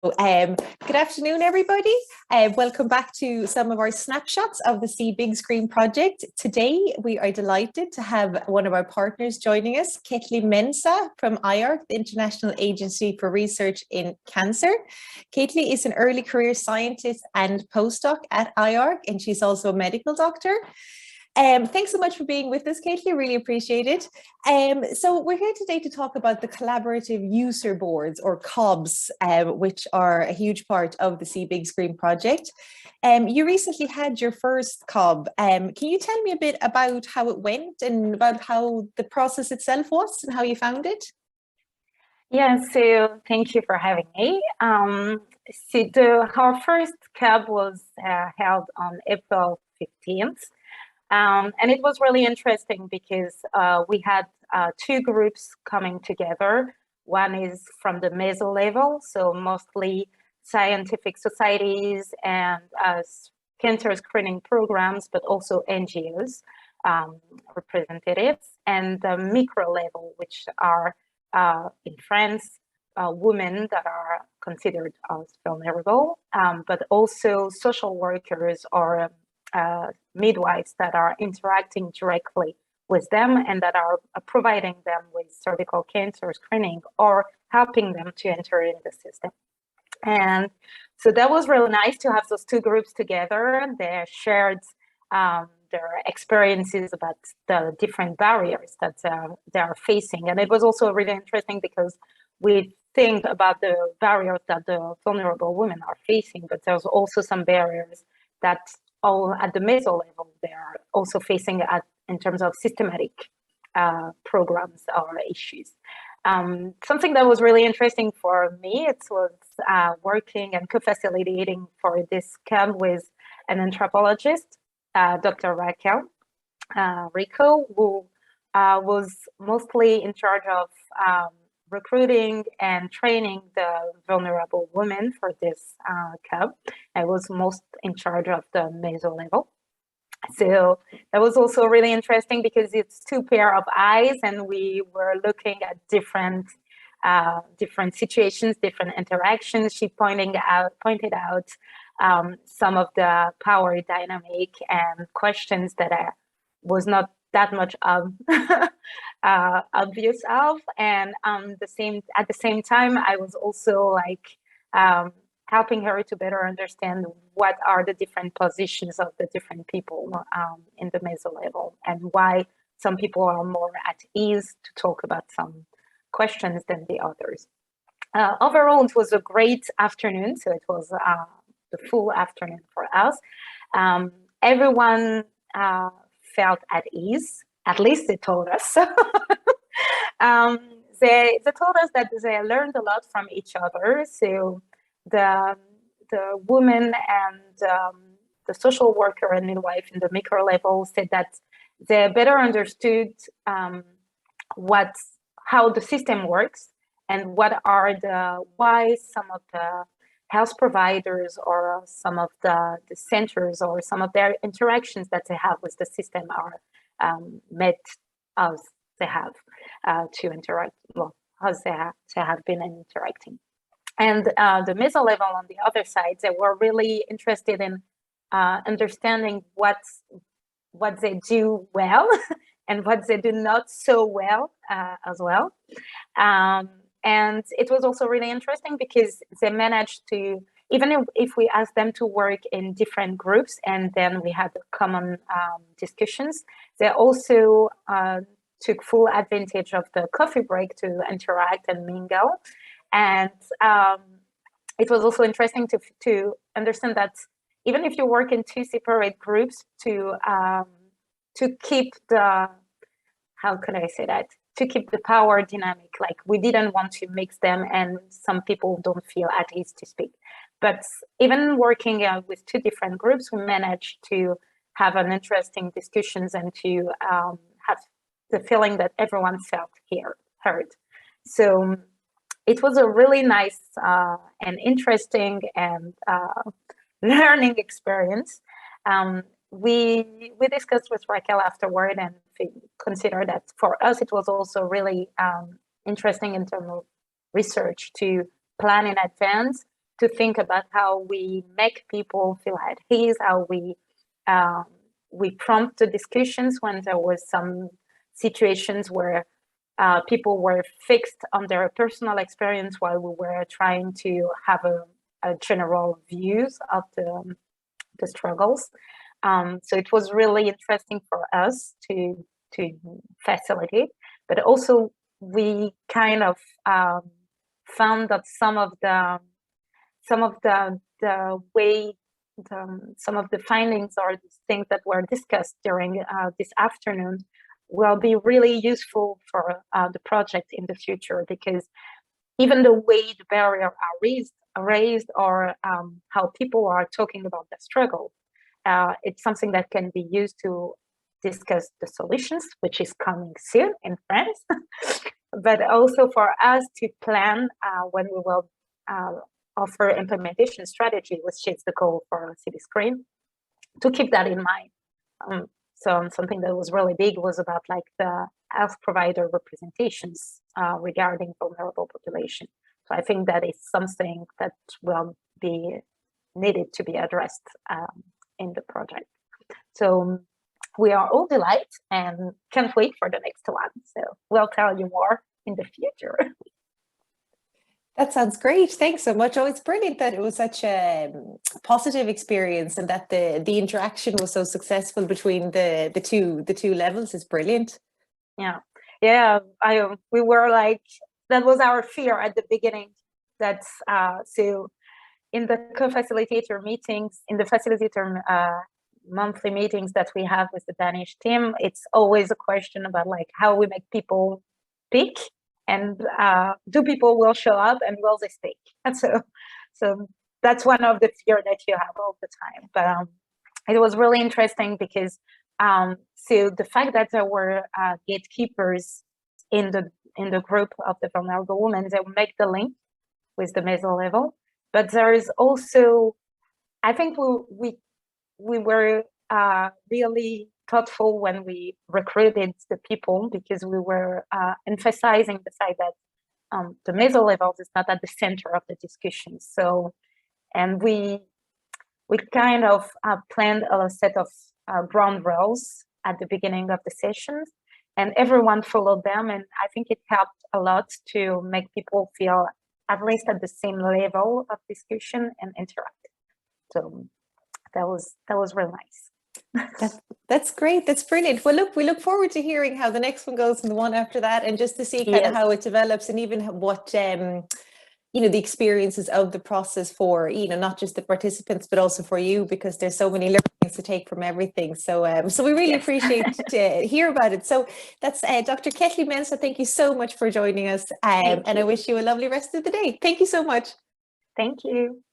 Good afternoon, everybody. Welcome back to some of our snapshots of the See Big Screen project. Today, we are delighted to have one of our partners joining us, Keitly Mensah from IARC, the International Agency for Research in Cancer. Keitly is an early career scientist and postdoc at IARC, and she's also a medical doctor. Thanks so much for being with us, Keitly. Really appreciate it. So we're here today to talk about the collaborative user boards, or COBs, which are a huge part of the See Big Screen project. You recently had your first COB. Can you tell me a bit about how it went and about how the process itself was and how you found it? Yeah, so thank you for having me. Our first COB was held on April 15th. And it was really interesting because we had two groups coming together. One is from the meso level, so mostly scientific societies and cancer screening programs, but also NGOs representatives, and the micro level, which are in France, women that are considered as vulnerable, but also social workers or midwives that are interacting directly with them and that are providing them with cervical cancer screening or helping them to enter in the system. And so that was really nice to have those two groups together. They shared their experiences about the different barriers that they are facing. And it was also really interesting because we think about the barriers that the vulnerable women are facing, but there's also some barriers that all at the meso level they are also facing in terms of systematic programs or issues. Something that was really interesting for me, it was working and co-facilitating for this camp with an anthropologist, Dr. Raquel Rico, who was mostly in charge of recruiting and training the vulnerable women for this camp. I was most in charge of the meso level. So that was also really interesting because it's two pair of eyes and we were looking at different situations, different interactions. She pointed out some of the power dynamic and questions that was not that much obvious of, and at the same time I was also like helping her to better understand what are the different positions of the different people in the meso level and why some people are more at ease to talk about some questions than the others. Overall, it was a great afternoon, so it was the full afternoon for us. Everyone felt at ease, at least they told us. They told us that they learned a lot from each other. So the woman and the social worker and midwife in the micro level said that they better understood how the system works and why some of the health providers or some of the centers or some of their interactions that they have with the system are met as they have to interact, well, as they have been interacting. And the meso level on the other side, they were really interested in understanding what they do well and what they do not so well as well. And it was also really interesting because they managed to, even if we asked them to work in different groups and then we had common discussions, they also took full advantage of the coffee break to interact and mingle. And it was also interesting to understand that even if you work in two separate groups, to keep the, how can I say that? To keep the power dynamic. Like, we didn't want to mix them and some people don't feel at ease to speak. But even working with two different groups, we managed to have an interesting discussions and to have the feeling that everyone felt heard. So it was a really nice and interesting and learning experience. We discussed with Raquel afterward and considered that for us it was also really interesting in terms of research to plan in advance to think about how we make people feel at ease, how we prompt the discussions when there was some situations where people were fixed on their personal experience while we were trying to have a general views of the struggles. So it was really interesting for us to facilitate, but also we kind of found that some of the findings or the things that were discussed during this afternoon will be really useful for the project in the future, because even the way the barriers are raised or how people are talking about the struggle, it's something that can be used to discuss the solutions, which is coming soon in France, but also for us to plan when we will offer implementation strategy, which is the goal for CB Screen, to keep that in mind. So something that was really big was about like the health provider representations regarding vulnerable population. So I think that is something that will be needed to be addressed in the project. So we are all delighted and can't wait for the next one. So we'll tell you more in the future. That sounds great. Thanks so much. Oh, it's brilliant that it was such a positive experience and that the interaction was so successful between the two levels. Is brilliant. Yeah. We were like, that was our fear at the beginning. That's so in the co-facilitator meetings, in the facilitator monthly meetings that we have with the Danish team, it's always a question about like how we make people speak, and do people will show up and will they speak? And so that's one of the fear that you have all the time. But it was really interesting because so the fact that there were gatekeepers in the group of the vulnerable women, they make the link with the meso level. But there is also, I think we were really thoughtful when we recruited the people, because we were emphasizing the fact that the meso levels is not at the center of the discussion. So, and we kind of planned a set of ground rules at the beginning of the sessions, and everyone followed them. And I think it helped a lot to make people feel at least at the same level of discussion and interact. So that was really nice. That's great. That's brilliant. Well, look, we look forward to hearing how the next one goes and the one after that, and just to see kind of how it develops, and even what you know, the experiences of the process for, you know, not just the participants but also for you, because there's so many learnings to take from everything. So so we really appreciate to hear about it. So that's Dr. Keitly Mensah. Thank you so much for joining us, and I wish you a lovely rest of the day. Thank you so much. Thank you.